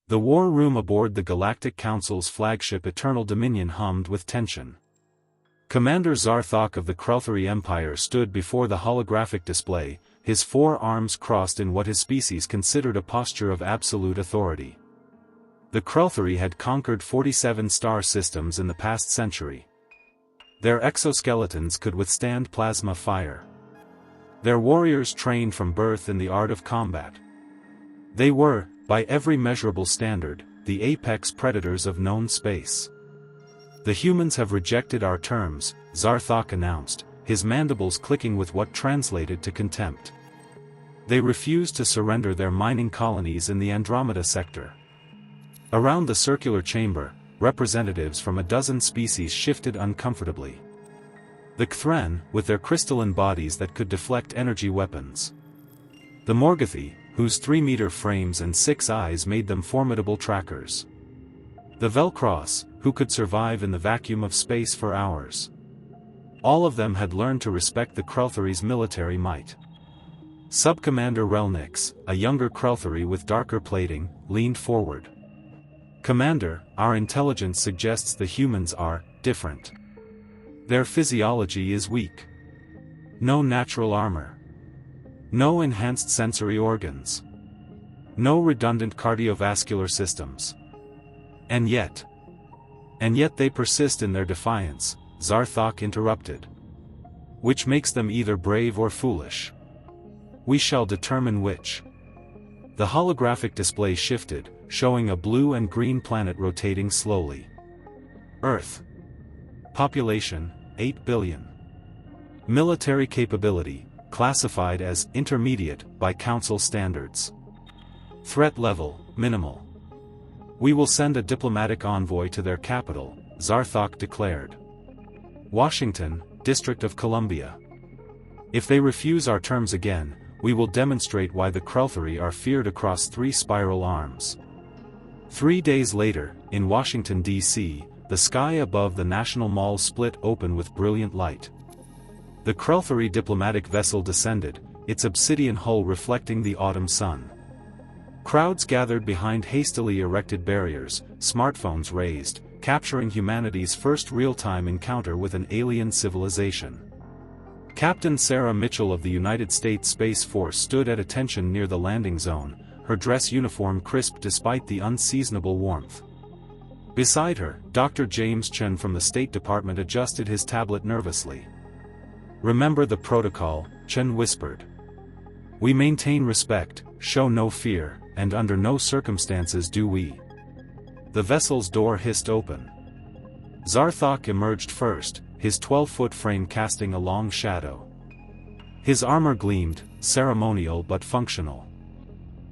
The war room aboard the Galactic Council's flagship Eternal Dominion hummed with tension. Commander Zarthok of the Krelthari Empire stood before the holographic display, his 4 arms crossed in what his species considered a posture of absolute authority. The Krelthari had conquered 47 star systems in the past century. Their exoskeletons could withstand plasma fire. Their warriors trained from birth in the art of combat. They were, by every measurable standard, the apex predators of known space. The humans have rejected our terms, Zarthok announced, his mandibles clicking with what translated to contempt. They refuse to surrender their mining colonies in the Andromeda sector. Around the circular chamber, representatives from a dozen species shifted uncomfortably. The Kthran, with their crystalline bodies that could deflect energy weapons. The Morgothi, whose 3-meter frames and 6 eyes made them formidable trackers. The Velcross, who could survive in the vacuum of space for hours. All of them had learned to respect the Krelthari's military might. Sub-Commander Relnix, a younger Krelthari with darker plating, leaned forward. "Commander, our intelligence suggests the humans are different. Their physiology is weak. No natural armor. No enhanced sensory organs. No redundant cardiovascular systems. And yet they persist in their defiance," Zarthok interrupted. "Which makes them either brave or foolish. We shall determine which." The holographic display shifted, showing a blue and green planet rotating slowly. Earth. Population, 8 billion. Military capability, classified as intermediate by Council standards. Threat level, minimal. "We will send a diplomatic envoy to their capital," Zarthok declared. "Washington, District of Columbia. If they refuse our terms again, we will demonstrate why the Krelthari are feared across 3 spiral arms." 3 days later, in Washington, D.C., the sky above the National Mall split open with brilliant light. The Krelthari diplomatic vessel descended, its obsidian hull reflecting the autumn sun. Crowds gathered behind hastily erected barriers, smartphones raised, capturing humanity's first real-time encounter with an alien civilization. Captain Sarah Mitchell of the United States Space Force stood at attention near the landing zone, her dress uniform crisp despite the unseasonable warmth. Beside her, Dr. James Chen from the State Department adjusted his tablet nervously. "Remember the protocol," Chen whispered. "We maintain respect, show no fear, and under no circumstances do we." The vessel's door hissed open. Zarthok emerged first, his 12-foot frame casting a long shadow. His armor gleamed, ceremonial but functional.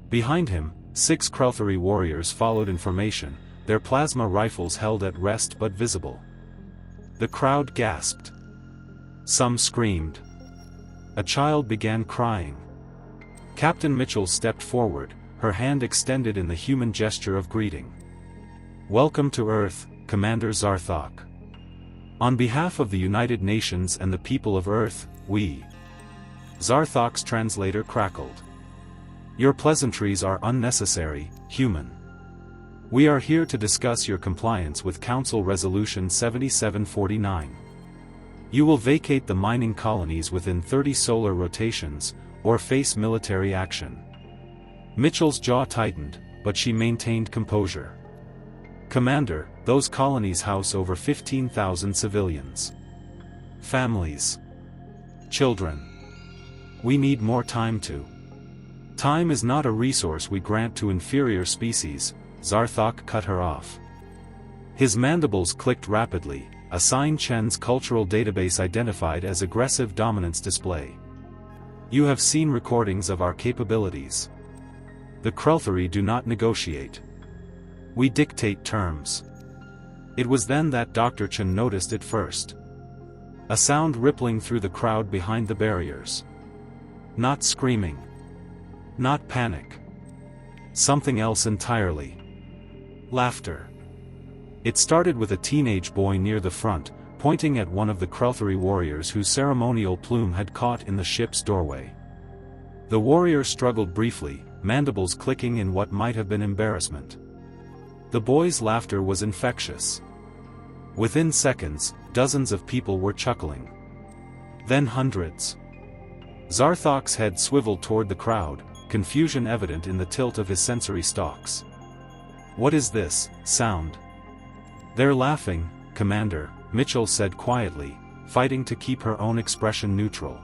Behind him, 6 Krelthari warriors followed in formation, their plasma rifles held at rest but visible. The crowd gasped. Some screamed. A child began crying. Captain Mitchell stepped forward, her hand extended in the human gesture of greeting. "Welcome to Earth, Commander Zarthok. On behalf of the United Nations and the people of Earth, we..." Zarthok's translator crackled. "Your pleasantries are unnecessary, human. We are here to discuss your compliance with Council Resolution 7749. You will vacate the mining colonies within 30 solar rotations, or face military action." Mitchell's jaw tightened, but she maintained composure. "Commander, those colonies house over 15,000 civilians. Families. Children. We need more time to..." "Time is not a resource we grant to inferior species," Zarthok cut her off. His mandibles clicked rapidly, a sign Chen's cultural database identified as aggressive dominance display. "You have seen recordings of our capabilities. The Krelthari do not negotiate. We dictate terms." It was then that Dr. Chen noticed it first. A sound rippling through the crowd behind the barriers. Not screaming. Not panic. Something else entirely. Laughter. It started with a teenage boy near the front, pointing at one of the Krelthari warriors whose ceremonial plume had caught in the ship's doorway. The warrior struggled briefly, mandibles clicking in what might have been embarrassment. The boys' laughter was infectious. Within seconds, dozens of people were chuckling. Then hundreds. Zarthok's head swiveled toward the crowd, confusion evident in the tilt of his sensory stalks. "What is this sound?" "They're laughing, Commander," Mitchell said quietly, fighting to keep her own expression neutral.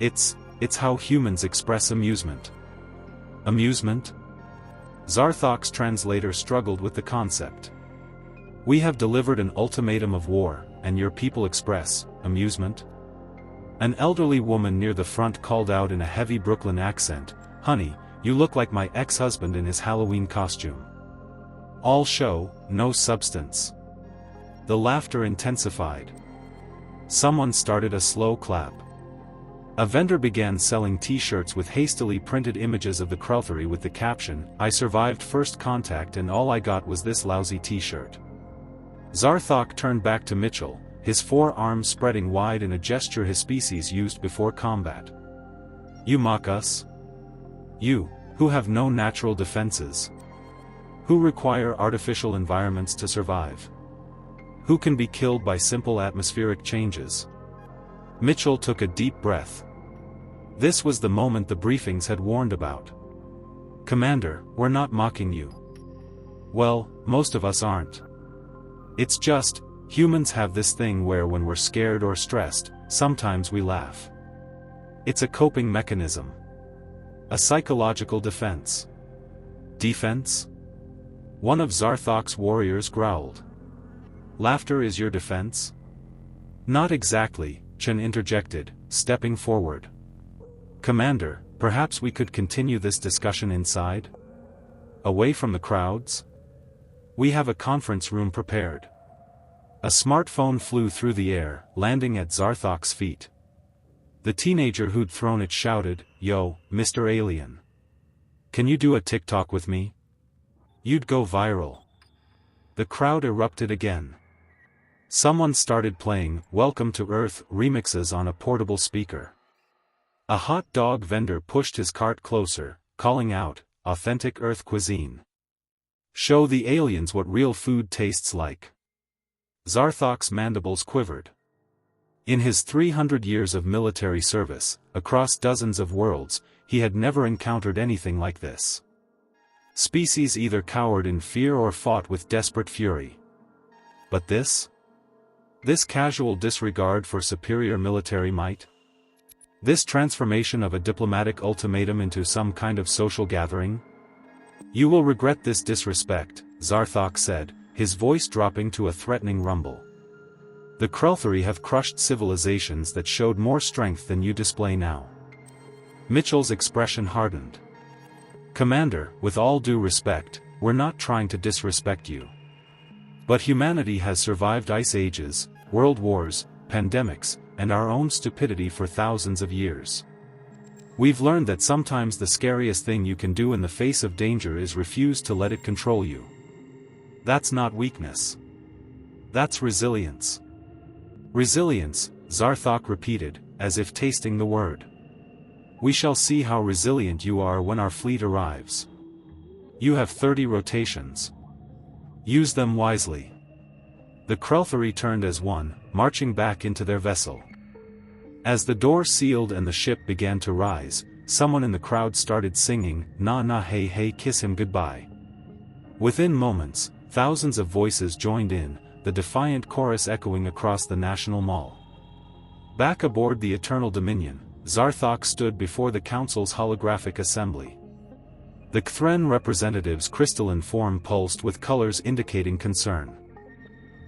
It's how humans express amusement." "Amusement?" Zarthok's translator struggled with the concept. "We have delivered an ultimatum of war, and your people express amusement?" An elderly woman near the front called out in a heavy Brooklyn accent, "Honey, you look like my ex-husband in his Halloween costume. All show, no substance." The laughter intensified. Someone started a slow clap. A vendor began selling t-shirts with hastily printed images of the Crothary with the caption, "I survived first contact and all I got was this lousy t-shirt." Zarthok turned back to Mitchell, his forearms spreading wide in a gesture his species used before combat. "You mock us? You, who have no natural defenses? Who require artificial environments to survive? Who can be killed by simple atmospheric changes?" Mitchell took a deep breath. This was the moment the briefings had warned about. "Commander, we're not mocking you. Well, most of us aren't. It's just, humans have this thing where when we're scared or stressed, sometimes we laugh. It's a coping mechanism. A psychological defense." "Defense?" One of Zarthok's warriors growled. "Laughter is your defense?" "Not exactly," Chen interjected, stepping forward. "Commander, perhaps we could continue this discussion inside? Away from the crowds? We have a conference room prepared." A smartphone flew through the air, landing at Zarthok's feet. The teenager who'd thrown it shouted, "Yo, Mr. Alien. Can you do a TikTok with me? You'd go viral." The crowd erupted again. Someone started playing "Welcome to Earth" remixes on a portable speaker. A hot dog vendor pushed his cart closer, calling out, "Authentic Earth cuisine. Show the aliens what real food tastes like." Zarthok's mandibles quivered. In his 300 years of military service, across dozens of worlds, he had never encountered anything like this. Species either cowered in fear or fought with desperate fury. But this? This casual disregard for superior military might? This transformation of a diplomatic ultimatum into some kind of social gathering? "You will regret this disrespect," Zarthok said, his voice dropping to a threatening rumble. "The Crothary have crushed civilizations that showed more strength than you display now." Mitchell's expression hardened. "Commander, with all due respect, we're not trying to disrespect you. But humanity has survived ice ages, world wars, pandemics, and our own stupidity for thousands of years. We've learned that sometimes the scariest thing you can do in the face of danger is refuse to let it control you. That's not weakness. That's resilience." "Resilience," Zarthok repeated, as if tasting the word. "We shall see how resilient you are when our fleet arrives. You have 30 rotations. Use them wisely." The Crothary turned as one, marching back into their vessel. As the door sealed and the ship began to rise, someone in the crowd started singing, "Na na hey hey kiss him goodbye." Within moments, thousands of voices joined in, the defiant chorus echoing across the National Mall. Back aboard the Eternal Dominion, Zarthok stood before the Council's holographic assembly. The K'thren representatives' crystalline form pulsed with colors indicating concern.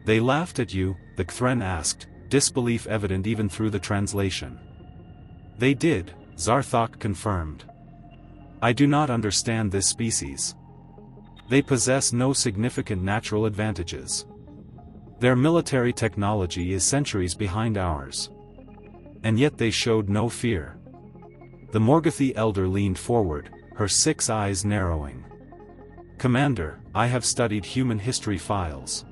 "They laughed at you?" the K'thren asked, disbelief evident even through the translation. "They did," Zarthok confirmed. "I do not understand this species. They possess no significant natural advantages. Their military technology is centuries behind ours. And yet they showed no fear." The Morgothi elder leaned forward, her 6 eyes narrowing. "Commander, I have studied human history files.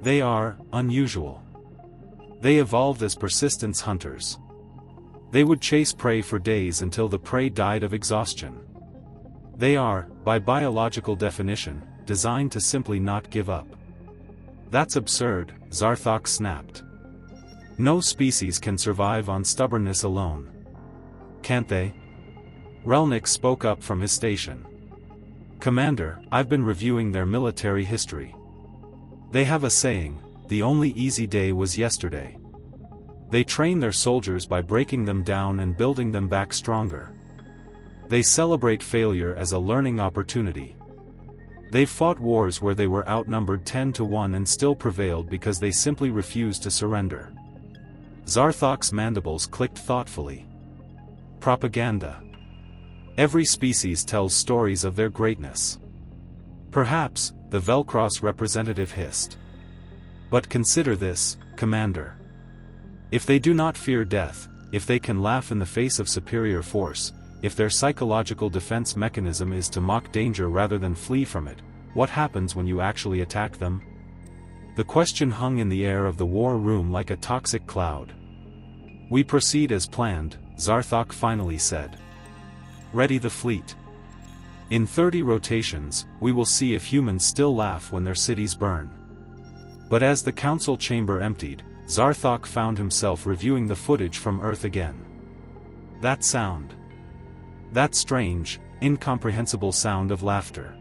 They are unusual. They evolved as persistence hunters. They would chase prey for days until the prey died of exhaustion. They are, by biological definition, designed to simply not give up. That's absurd, Zarthok snapped. No species can survive on stubbornness alone. Can't they? Relnik spoke up from his station. Commander, I've been reviewing their military history. They have a saying, the only easy day was yesterday. They train their soldiers by breaking them down and building them back stronger. They celebrate failure as a learning opportunity. They've fought wars where they were outnumbered 10-1 and still prevailed because they simply refused to surrender. Zarthok's mandibles clicked thoughtfully. Propaganda. Every species tells stories of their greatness. Perhaps, the Velcross representative hissed. But consider this, Commander. If they do not fear death, if they can laugh in the face of superior force, if their psychological defense mechanism is to mock danger rather than flee from it, what happens when you actually attack them? The question hung in the air of the war room like a toxic cloud. We proceed as planned, Zarthok finally said. Ready the fleet. In 30 rotations, we will see if humans still laugh when their cities burn. But as the council chamber emptied, Zarthok found himself reviewing the footage from Earth again. That sound. That strange, incomprehensible sound of laughter.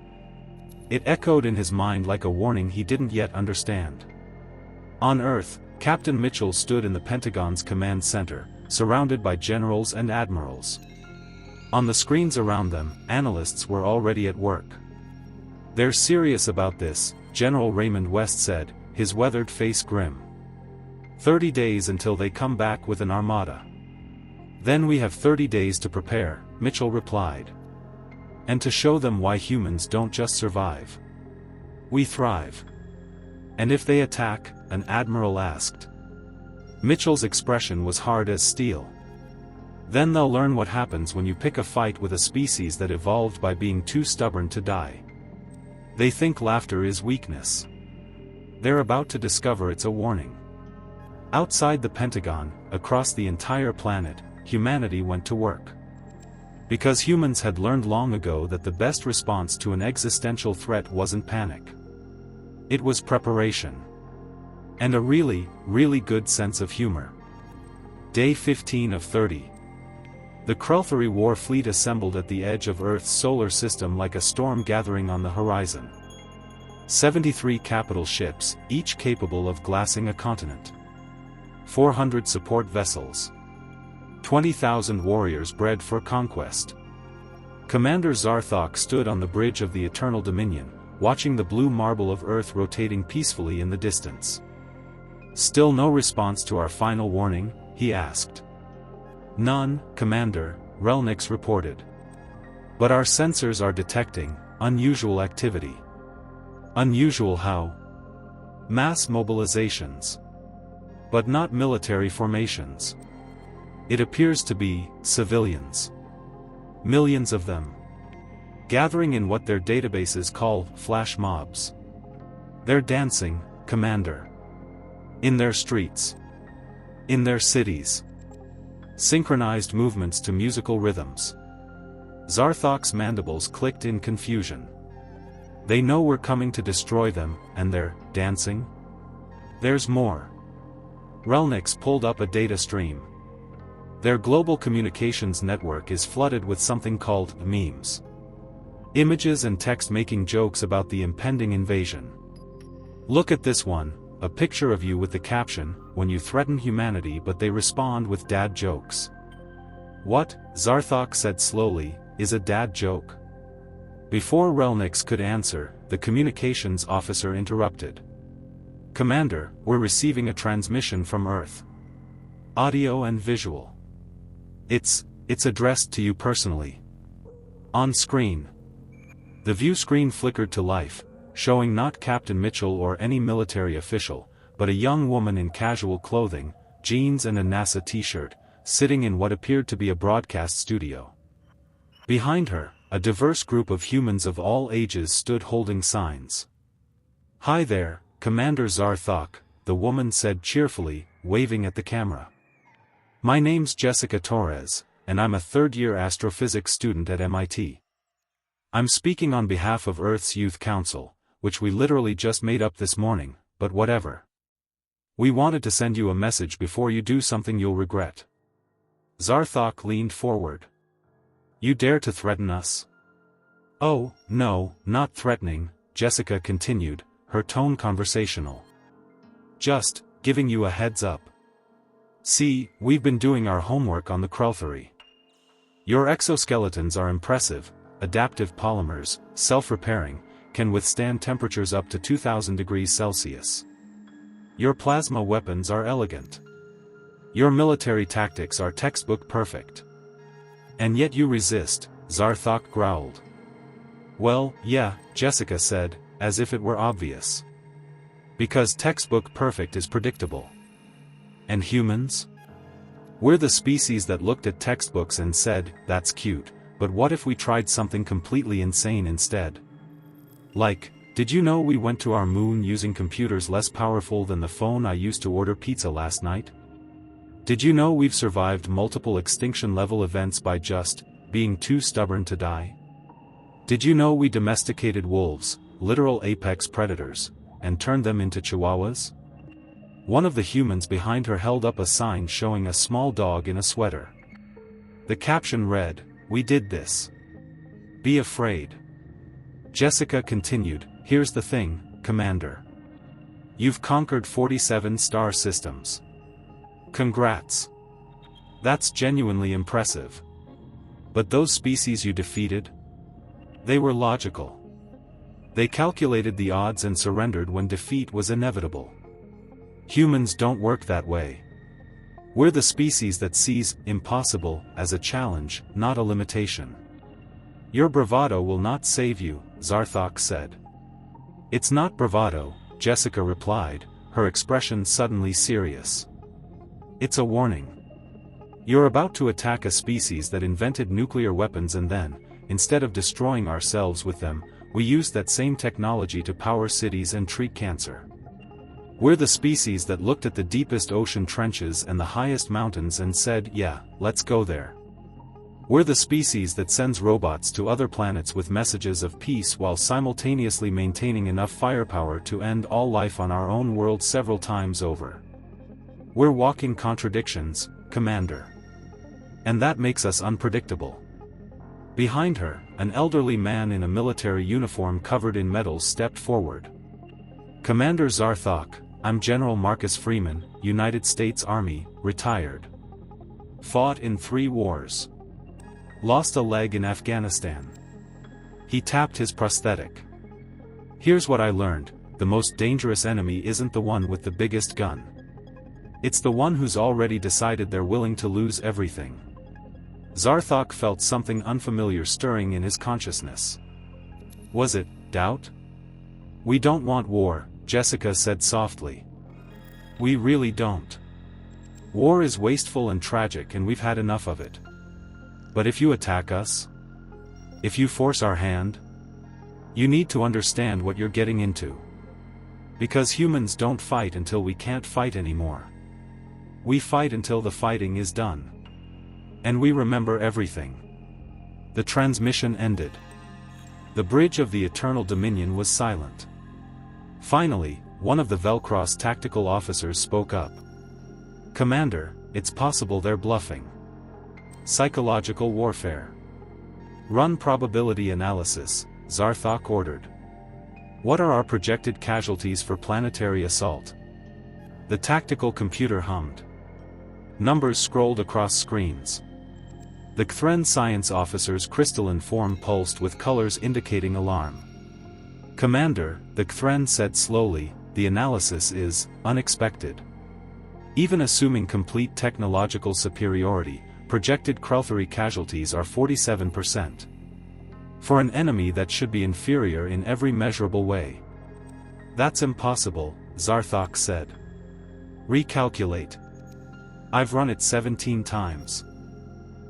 It echoed in his mind like a warning he didn't yet understand. On Earth, Captain Mitchell stood in the Pentagon's command center, surrounded by generals and admirals. On the screens around them, analysts were already at work. They're serious about this, General Raymond West said, his weathered face grim. 30 days until they come back with an armada. Then we have 30 days to prepare, Mitchell replied. And to show them why humans don't just survive. We thrive. And if they attack, an admiral asked. Mitchell's expression was hard as steel. Then they'll learn what happens when you pick a fight with a species that evolved by being too stubborn to die. They think laughter is weakness. They're about to discover it's a warning. Outside the Pentagon, across the entire planet, humanity went to work. Because humans had learned long ago that the best response to an existential threat wasn't panic. It was preparation. And a really, really good sense of humor. Day 15 of 30. The Crothari war fleet assembled at the edge of Earth's solar system like a storm gathering on the horizon. 73 capital ships, each capable of glassing a continent. 400 support vessels. 20,000 warriors bred for conquest. Commander Zarthok stood on the bridge of the Eternal Dominion, watching the blue marble of Earth rotating peacefully in the distance. Still no response to our final warning, he asked. None, Commander, Relnix reported. But our sensors are detecting unusual activity. Unusual how? Mass mobilizations. But not military formations. It appears to be civilians. Millions of them. Gathering in what their databases call flash mobs. They're dancing, Commander. In their streets. In their cities. Synchronized movements to musical rhythms. Zarthok's mandibles clicked in confusion. They know we're coming to destroy them, and they're dancing? There's more. Relnix pulled up a data stream. Their global communications network is flooded with something called memes. Images and text making jokes about the impending invasion. Look at this one, a picture of you with the caption, "When you threaten humanity," but they respond with dad jokes. What, Zarthok said slowly, is a dad joke? Before Relnix could answer, the communications officer interrupted. Commander, we're receiving a transmission from Earth. Audio and visual. It's addressed to you personally. On screen. The view screen flickered to life, showing not Captain Mitchell or any military official, but a young woman in casual clothing, jeans and a NASA t-shirt, sitting in what appeared to be a broadcast studio. Behind her, a diverse group of humans of all ages stood holding signs. Hi there, Commander Zarthok, the woman said cheerfully, waving at the camera. My name's Jessica Torres, and I'm a third-year astrophysics student at MIT. I'm speaking on behalf of Earth's Youth Council, which we literally just made up this morning, but whatever. We wanted to send you a message before you do something you'll regret. Zarthok leaned forward. You dare to threaten us? Oh, no, not threatening, Jessica continued, her tone conversational. Just giving you a heads up. See, we've been doing our homework on the Crothary. Your exoskeletons are impressive, adaptive polymers, self-repairing, can withstand temperatures up to 2000 degrees Celsius. Your plasma weapons are elegant. Your military tactics are textbook perfect. And yet you resist, Zarthok growled. Well, yeah, Jessica said, as if it were obvious. Because textbook perfect is predictable. And humans? We're the species that looked at textbooks and said, that's cute, but what if we tried something completely insane instead? Like, did you know we went to our moon using computers less powerful than the phone I used to order pizza last night? Did you know we've survived multiple extinction-level events by just being too stubborn to die? Did you know we domesticated wolves, literal apex predators, and turned them into chihuahuas? One of the humans behind her held up a sign showing a small dog in a sweater. The caption read, "We did this. Be afraid." Jessica continued, here's the thing, Commander. You've conquered 47 star systems. Congrats. That's genuinely impressive. But those species you defeated? They were logical. They calculated the odds and surrendered when defeat was inevitable. Humans don't work that way. We're the species that sees impossible as a challenge, not a limitation. Your bravado will not save you, Zarthok said. It's not bravado, Jessica replied, her expression suddenly serious. It's a warning. You're about to attack a species that invented nuclear weapons and then, instead of destroying ourselves with them, we used that same technology to power cities and treat cancer. We're the species that looked at the deepest ocean trenches and the highest mountains and said, yeah, let's go there. We're the species that sends robots to other planets with messages of peace while simultaneously maintaining enough firepower to end all life on our own world several times over. We're walking contradictions, Commander. And that makes us unpredictable. Behind her, an elderly man in a military uniform covered in medals stepped forward. Commander Zarthok, I'm General Marcus Freeman, United States Army, retired. Fought in 3 wars. Lost a leg in Afghanistan. He tapped his prosthetic. Here's what I learned, the most dangerous enemy isn't the one with the biggest gun. It's the one who's already decided they're willing to lose everything. Zarthok felt something unfamiliar stirring in his consciousness. Was it doubt? We don't want war, Jessica said softly. We really don't. War is wasteful and tragic and we've had enough of it. But if you attack us? If you force our hand? You need to understand what you're getting into. Because humans don't fight until we can't fight anymore. We fight until the fighting is done. And we remember everything. The transmission ended. The bridge of the Eternal Dominion was silent. Finally, one of the Velcross tactical officers spoke up. Commander, it's possible they're bluffing. Psychological warfare. Run probability analysis, Zarthok ordered. What are our projected casualties for planetary assault? The tactical computer hummed. Numbers scrolled across screens. The Cthren science officer's crystalline form pulsed with colors indicating alarm. Commander, the Cthren said slowly, the analysis is unexpected. Even assuming complete technological superiority, projected Crothary casualties are 47%. For an enemy that should be inferior in every measurable way. That's impossible, Zarthok said. Recalculate. I've run it 17 times.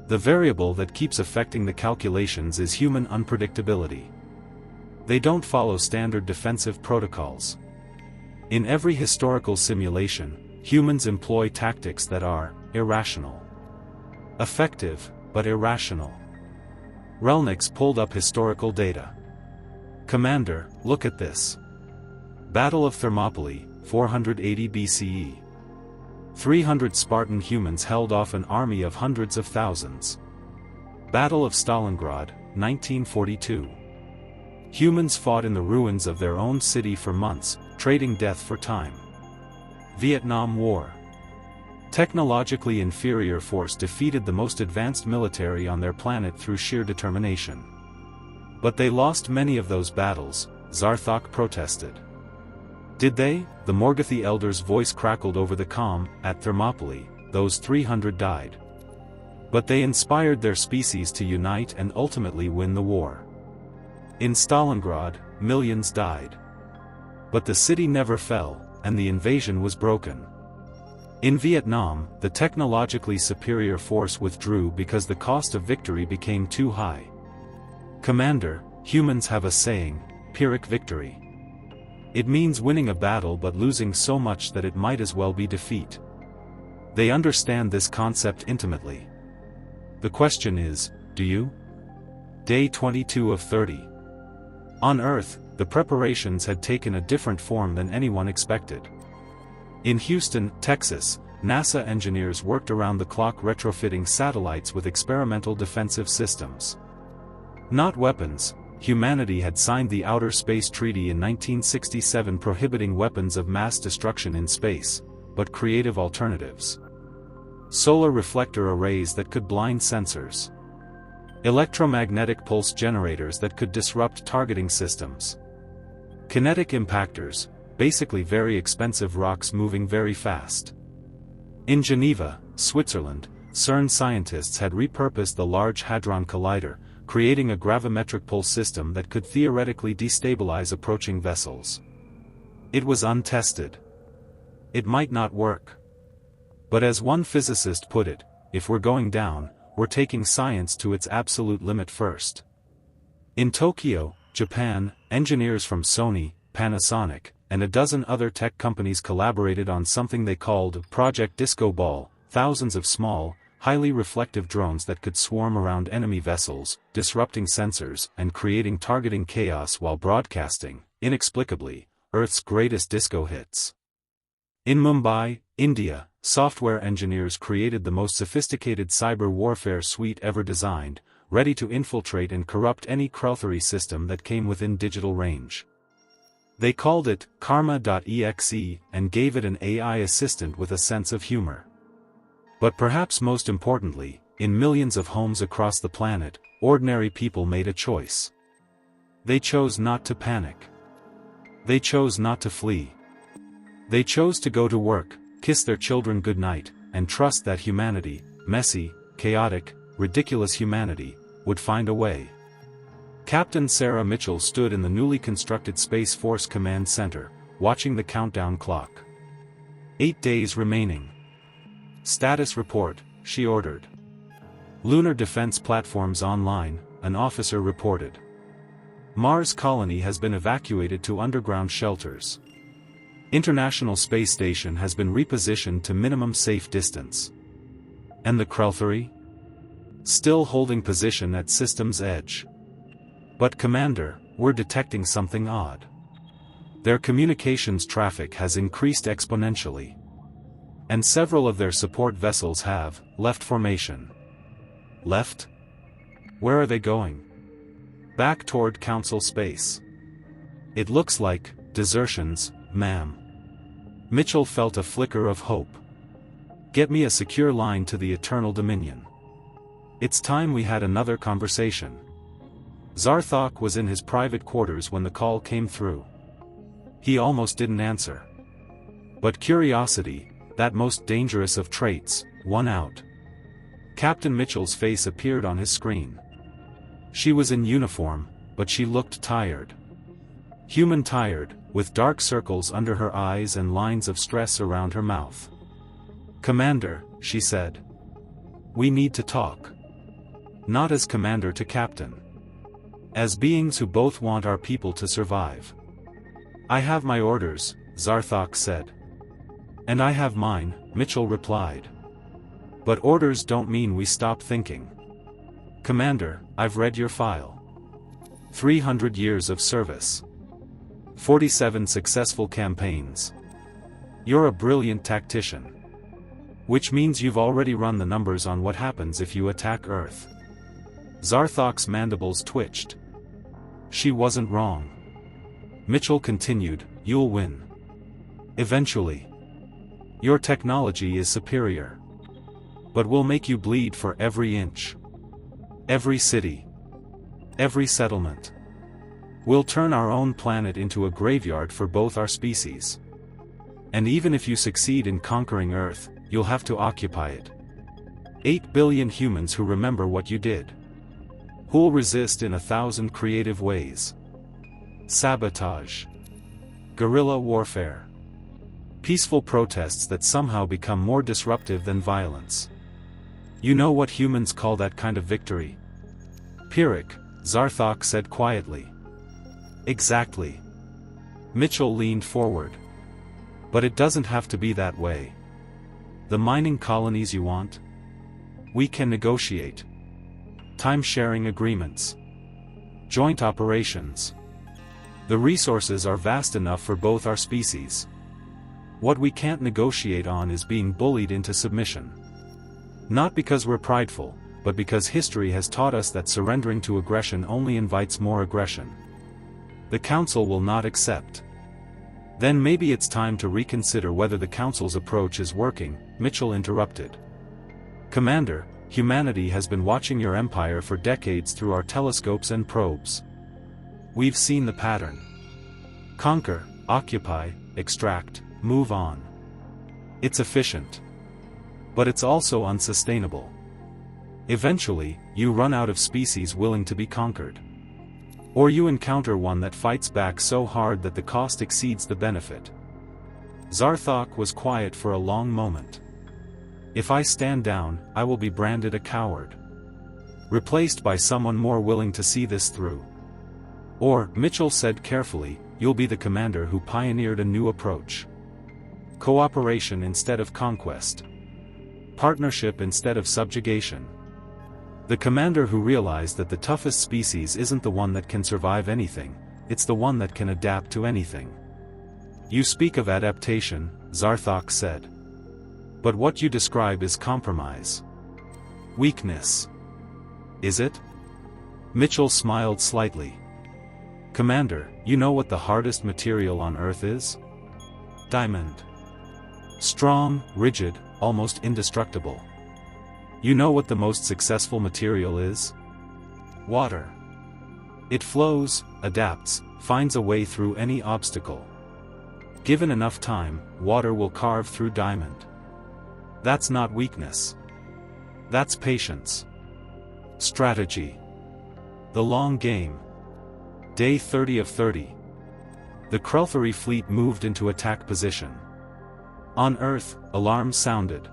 The variable that keeps affecting the calculations is human unpredictability. They don't follow standard defensive protocols. In every historical simulation, humans employ tactics that are irrational. Effective, but irrational. Relnix pulled up historical data. Commander, look at this. Battle of Thermopylae, 480 BCE. 300 Spartan humans held off an army of hundreds of thousands. Battle of Stalingrad, 1942. Humans fought in the ruins of their own city for months, trading death for time. Vietnam War. Technologically inferior force defeated the most advanced military on their planet through sheer determination. But they lost many of those battles, Zarthok protested. Did they? The Morgothi elder's voice crackled over the comm. At Thermopylae, those 300 died. But they inspired their species to unite and ultimately win the war. In Stalingrad, millions died. But the city never fell, and the invasion was broken. In Vietnam, the technologically superior force withdrew because the cost of victory became too high. Commander, humans have a saying, Pyrrhic victory. It means winning a battle but losing so much that it might as well be defeat. They understand this concept intimately. The question is, do you? Day 22 of 30. On Earth, the preparations had taken a different form than anyone expected. In Houston, Texas, NASA engineers worked around the clock retrofitting satellites with experimental defensive systems. Not weapons. Humanity had signed the Outer Space Treaty in 1967 prohibiting weapons of mass destruction in space, but creative alternatives. Solar reflector arrays that could blind sensors. Electromagnetic pulse generators that could disrupt targeting systems. Kinetic impactors, basically very expensive rocks moving very fast. In Geneva, Switzerland, CERN scientists had repurposed the Large Hadron Collider, creating a gravimetric pulse system that could theoretically destabilize approaching vessels. It was untested. It might not work. But as one physicist put it, if we're going down, we're taking science to its absolute limit first. In Tokyo, Japan, engineers from Sony, Panasonic, and a dozen other tech companies collaborated on something they called Project Disco Ball, thousands of small, highly reflective drones that could swarm around enemy vessels, disrupting sensors and creating targeting chaos while broadcasting, inexplicably, Earth's greatest disco hits. In Mumbai, India, software engineers created the most sophisticated cyber warfare suite ever designed, ready to infiltrate and corrupt any Crothary system that came within digital range. They called it Karma.exe and gave it an AI assistant with a sense of humor. But perhaps most importantly, in millions of homes across the planet, ordinary people made a choice. They chose not to panic. They chose not to flee. They chose to go to work, kiss their children goodnight, and trust that humanity, messy, chaotic, ridiculous humanity, would find a way. Captain Sarah Mitchell stood in the newly constructed Space Force Command Center, watching the countdown clock. 8 days remaining. Status report, she ordered. Lunar defense platforms online, an officer reported. Mars colony has been evacuated to underground shelters. International Space Station has been repositioned to minimum safe distance. And the Crothary? Still holding position at system's edge. But Commander, we're detecting something odd. Their communications traffic has increased exponentially. And several of their support vessels have left formation. Left? Where are they going? Back toward Council space. It looks like desertions, ma'am. Mitchell felt a flicker of hope. Get me a secure line to the Eternal Dominion. It's time we had another conversation. Zarthok was in his private quarters when the call came through. He almost didn't answer. But curiosity, that most dangerous of traits, won out. Captain Mitchell's face appeared on his screen. She was in uniform, but she looked tired. Human tired, with dark circles under her eyes and lines of stress around her mouth. Commander, she said. We need to talk. Not as commander to captain. As beings who both want our people to survive. I have my orders, Zarthok said. And I have mine, Mitchell replied. But orders don't mean we stop thinking. Commander, I've read your file. 300 years of service. 47 successful campaigns. You're a brilliant tactician. Which means you've already run the numbers on what happens if you attack Earth. Zarthok's mandibles twitched. She wasn't wrong. Mitchell continued, you'll win. Eventually. Your technology is superior. But we'll make you bleed for every inch. Every city. Every settlement. We'll turn our own planet into a graveyard for both our species. And even if you succeed in conquering Earth, you'll have to occupy it. 8 billion humans who remember what you did. Who'll resist in 1,000 creative ways. Sabotage. Guerrilla warfare. Peaceful protests that somehow become more disruptive than violence. You know what humans call that kind of victory? Pyrrhic, Zarthok said quietly. Exactly. Mitchell leaned forward. But it doesn't have to be that way. The mining colonies you want? We can negotiate. Time-sharing agreements. Joint operations. The resources are vast enough for both our species. What we can't negotiate on is being bullied into submission. Not because we're prideful, but because history has taught us that surrendering to aggression only invites more aggression. The Council will not accept. Then maybe it's time to reconsider whether the Council's approach is working, Mitchell interrupted. Commander, humanity has been watching your empire for decades through our telescopes and probes. We've seen the pattern. Conquer, occupy, extract, move on. It's efficient. But it's also unsustainable. Eventually, you run out of species willing to be conquered. Or you encounter one that fights back so hard that the cost exceeds the benefit. Zarthok was quiet for a long moment. If I stand down, I will be branded a coward. Replaced by someone more willing to see this through. Or, Mitchell said carefully, you'll be the commander who pioneered a new approach. Cooperation instead of conquest. Partnership instead of subjugation. The commander who realized that the toughest species isn't the one that can survive anything, it's the one that can adapt to anything. You speak of adaptation, Zarthok said. But what you describe is compromise. Weakness. Is it? Mitchell smiled slightly. Commander, you know what the hardest material on Earth is? Diamond. Strong, rigid, almost indestructible. You know what the most successful material is? Water. It flows, adapts, finds a way through any obstacle. Given enough time, water will carve through diamond. That's not weakness. That's patience. Strategy. The long game. Day 30 of 30. The Crothari fleet moved into attack position. On Earth, alarms sounded.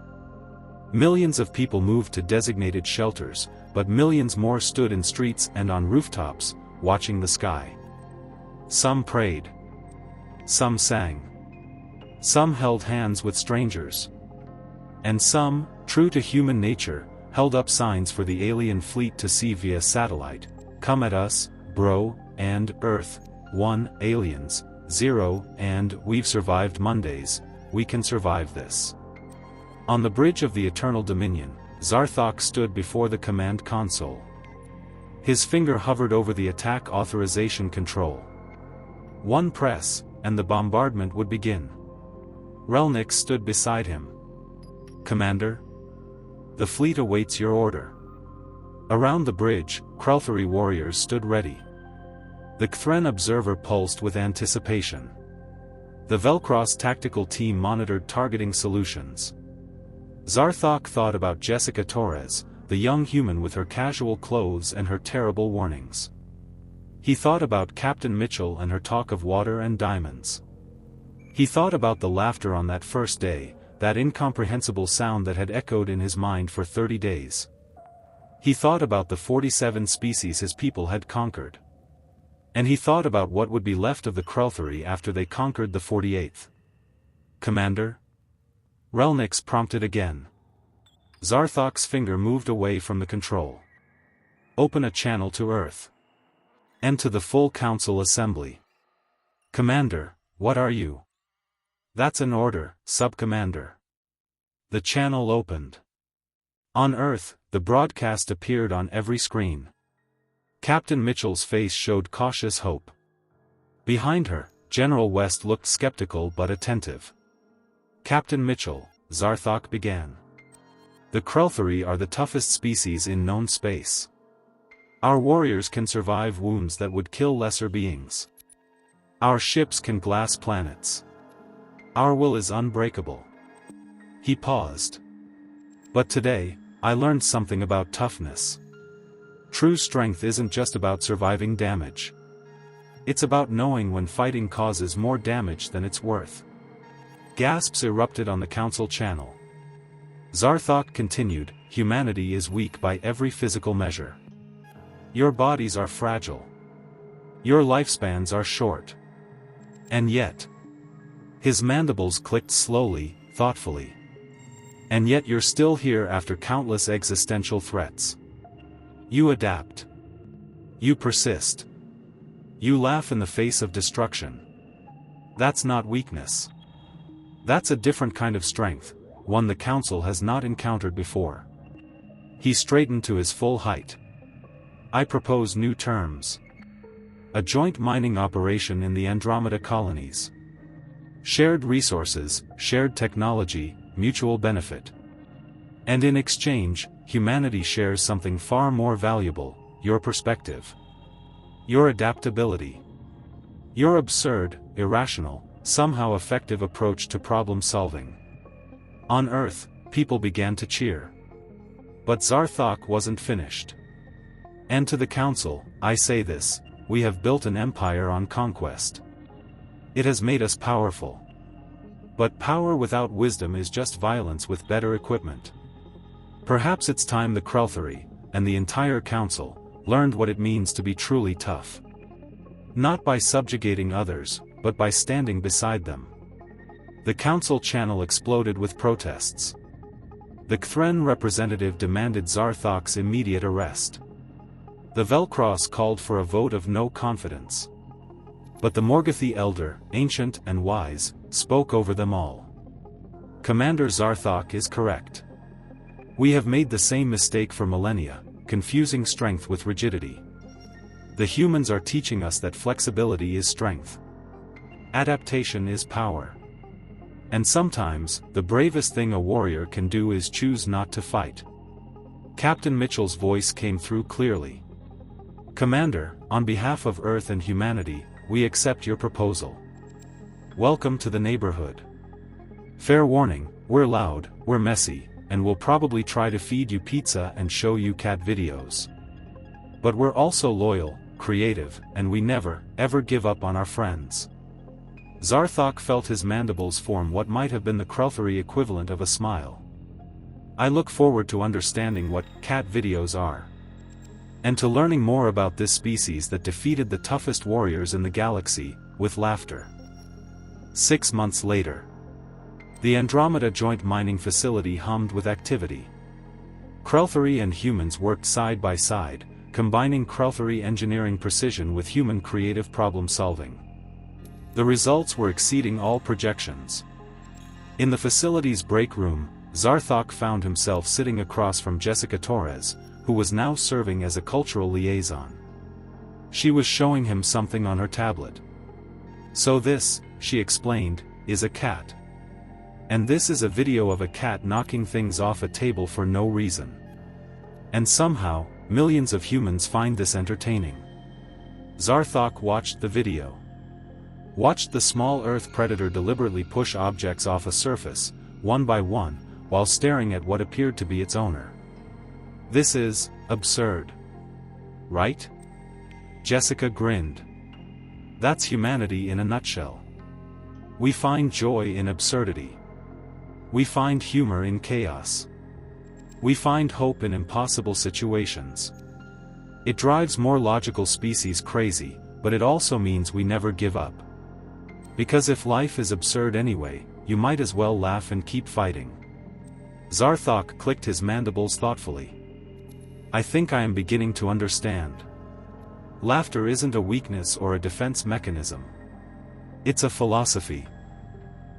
Millions of people moved to designated shelters, but millions more stood in streets and on rooftops, watching the sky. Some prayed. Some sang. Some held hands with strangers. And some, true to human nature, held up signs for the alien fleet to see via satellite. Come at us, bro, and Earth, 1, aliens, 0, and we've survived Mondays, we can survive this. On the bridge of the Eternal Dominion, Zarthok stood before the command console. His finger hovered over the attack authorization control. One press, and the bombardment would begin. Relnik stood beside him. Commander? The fleet awaits your order. Around the bridge, Crothari warriors stood ready. The Kthren observer pulsed with anticipation. The Velcross tactical team monitored targeting solutions. Zarthok thought about Jessica Torres, the young human with her casual clothes and her terrible warnings. He thought about Captain Mitchell and her talk of water and diamonds. He thought about the laughter on that first day, that incomprehensible sound that had echoed in his mind for 30 days. He thought about the 47 species his people had conquered. And he thought about what would be left of the Crothari after they conquered the 48th. Commander? Relnix prompted again. Zarthok's finger moved away from the control. Open a channel to Earth. And to the full Council Assembly. Commander, what are you? That's an order, Sub-Commander. The channel opened. On Earth, the broadcast appeared on every screen. Captain Mitchell's face showed cautious hope. Behind her, General West looked skeptical but attentive. Captain Mitchell, Zarthok began. The Krelthari are the toughest species in known space. Our warriors can survive wounds that would kill lesser beings. Our ships can glass planets. Our will is unbreakable. He paused. But today, I learned something about toughness. True strength isn't just about surviving damage. It's about knowing when fighting causes more damage than it's worth. Gasps erupted on the Council channel. Zarthok continued, humanity is weak by every physical measure. Your bodies are fragile. Your lifespans are short. And yet. His mandibles clicked slowly, thoughtfully. And yet you're still here after countless existential threats. You adapt. You persist. You laugh in the face of destruction. That's not weakness. That's a different kind of strength, one the Council has not encountered before. He straightened to his full height. I propose new terms. A joint mining operation in the Andromeda colonies. Shared resources, shared technology, mutual benefit. And in exchange, humanity shares something far more valuable, your perspective. Your adaptability. Your absurd, irrational, somehow effective approach to problem solving. On Earth, people began to cheer. But Zarthok wasn't finished. And to the Council, I say this, we have built an empire on conquest. It has made us powerful. But power without wisdom is just violence with better equipment. Perhaps it's time the Krelthari, and the entire Council, learned what it means to be truly tough. Not by subjugating others, but by standing beside them. The Council channel exploded with protests. The Kthren representative demanded Zarthok's immediate arrest. The Velcross called for a vote of no confidence. But the Morgothi elder, ancient and wise, spoke over them all. Commander Zarthok is correct. We have made the same mistake for millennia, confusing strength with rigidity. The humans are teaching us that flexibility is strength. Adaptation is power. And sometimes, the bravest thing a warrior can do is choose not to fight. Captain Mitchell's voice came through clearly. Commander, on behalf of Earth and humanity, we accept your proposal. Welcome to the neighborhood. Fair warning, we're loud, we're messy, and we'll probably try to feed you pizza and show you cat videos. But we're also loyal, creative, and we never, ever give up on our friends. Zarthok felt his mandibles form what might have been the Krelthari equivalent of a smile. I look forward to understanding what cat videos are. And to learning more about this species that defeated the toughest warriors in the galaxy, with laughter. 6 months later. The Andromeda joint mining facility hummed with activity. Krelthari and humans worked side by side, combining Krelthari engineering precision with human creative problem solving. The results were exceeding all projections. In the facility's break room, Zarthok found himself sitting across from Jessica Torres, who was now serving as a cultural liaison. She was showing him something on her tablet. So this, she explained, is a cat. And this is a video of a cat knocking things off a table for no reason. And somehow, millions of humans find this entertaining. Zarthok watched the video. Watched the small Earth predator deliberately push objects off a surface, one by one, while staring at what appeared to be its owner. This is absurd. Right? Jessica grinned. That's humanity in a nutshell. We find joy in absurdity. We find humor in chaos. We find hope in impossible situations. It drives more logical species crazy, but it also means we never give up. Because if life is absurd anyway, you might as well laugh and keep fighting. Zarthok clicked his mandibles thoughtfully. I think I am beginning to understand. Laughter isn't a weakness or a defense mechanism. It's a philosophy.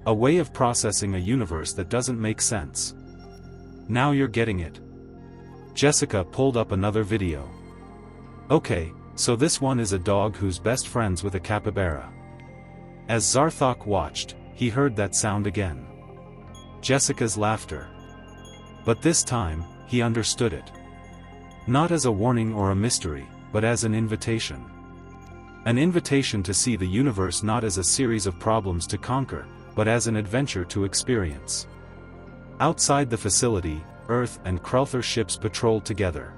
A way of processing a universe that doesn't make sense. Now you're getting it. Jessica pulled up another video. Okay, so this one is a dog who's best friends with a capybara. As Zarthok watched, he heard that sound again. Jessica's laughter. But this time, he understood it. Not as a warning or a mystery, but as an invitation. An invitation to see the universe not as a series of problems to conquer, but as an adventure to experience. Outside the facility, Earth and Crothar ships patrolled together.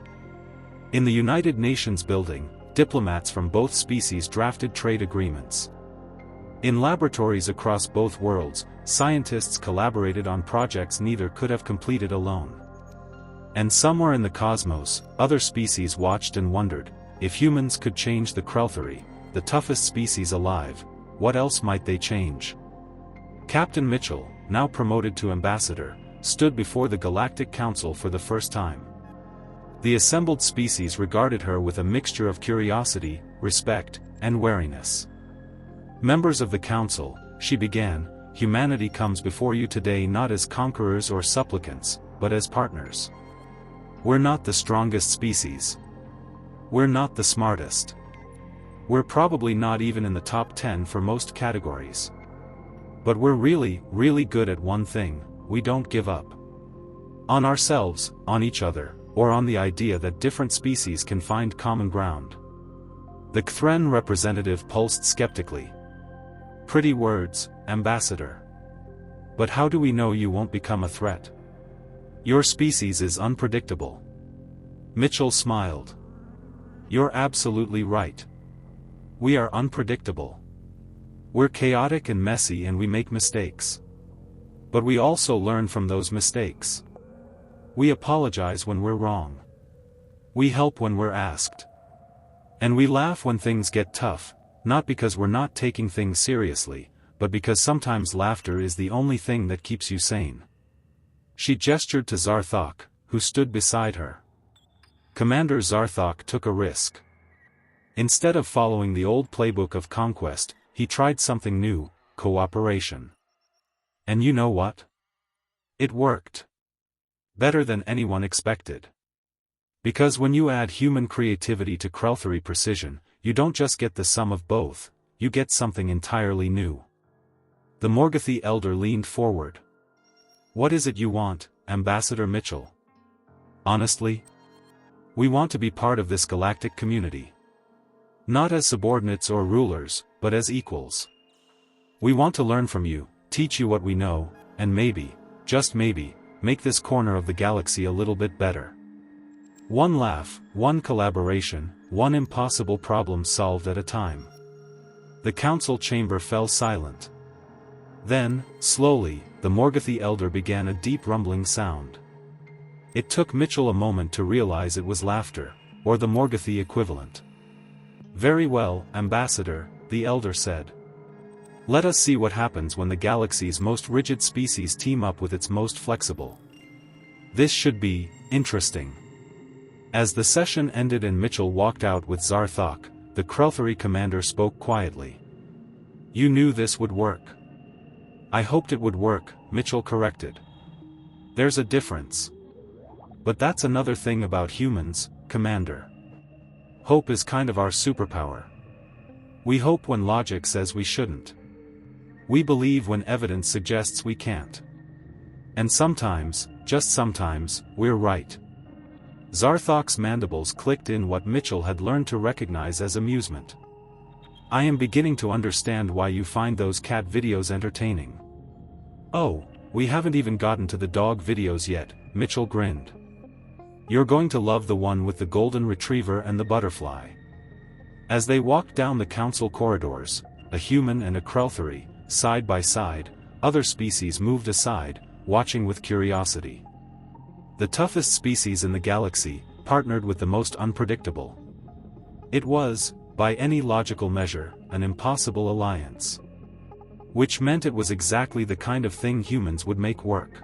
In the United Nations building, diplomats from both species drafted trade agreements. In laboratories across both worlds, scientists collaborated on projects neither could have completed alone. And somewhere in the cosmos, other species watched and wondered, if humans could change the Crothari, the toughest species alive, what else might they change? Captain Mitchell, now promoted to ambassador, stood before the Galactic Council for the first time. The assembled species regarded her with a mixture of curiosity, respect, and wariness. Members of the Council, she began, humanity comes before you today not as conquerors or supplicants, but as partners. We're not the strongest species. We're not the smartest. We're probably not even in the top 10 for most categories. But we're really, really good at one thing: we don't give up. On ourselves, on each other, or on the idea that different species can find common ground. The Kthren representative pulsed skeptically. Pretty words, Ambassador. But how do we know you won't become a threat? Your species is unpredictable. Mitchell smiled. You're absolutely right. We are unpredictable. We're chaotic and messy and we make mistakes. But we also learn from those mistakes. We apologize when we're wrong. We help when we're asked. And we laugh when things get tough, not because we're not taking things seriously, but because sometimes laughter is the only thing that keeps you sane. She gestured to Zarthok, who stood beside her. Commander Zarthok took a risk. Instead of following the old playbook of conquest, he tried something new: cooperation. And you know what? It worked. Better than anyone expected. Because when you add human creativity to Crothari precision, you don't just get the sum of both, you get something entirely new. The Morgothi elder leaned forward. What is it you want, Ambassador Mitchell? Honestly? We want to be part of this galactic community. Not as subordinates or rulers, but as equals. We want to learn from you, teach you what we know, and maybe, just maybe, make this corner of the galaxy a little bit better. One laugh, one collaboration, one impossible problem solved at a time. The council chamber fell silent. Then, slowly, the Morgothi elder began a deep rumbling sound. It took Mitchell a moment to realize it was laughter, or the Morgothi equivalent. Very well, Ambassador, the elder said. Let us see what happens when the galaxy's most rigid species team up with its most flexible. This should be interesting. As the session ended and Mitchell walked out with Zarthok, the Crothari commander spoke quietly. You knew this would work. I hoped it would work, Mitchell corrected. There's a difference. But that's another thing about humans, Commander. Hope is kind of our superpower. We hope when logic says we shouldn't. We believe when evidence suggests we can't. And sometimes, just sometimes, we're right. Zarthok's mandibles clicked in what Mitchell had learned to recognize as amusement. I am beginning to understand why you find those cat videos entertaining. Oh, we haven't even gotten to the dog videos yet, Mitchell grinned. You're going to love the one with the golden retriever and the butterfly. As they walked down the council corridors, a human and a Crothari, side by side, other species moved aside, watching with curiosity. The toughest species in the galaxy, partnered with the most unpredictable. It was, by any logical measure, an impossible alliance. Which meant it was exactly the kind of thing humans would make work.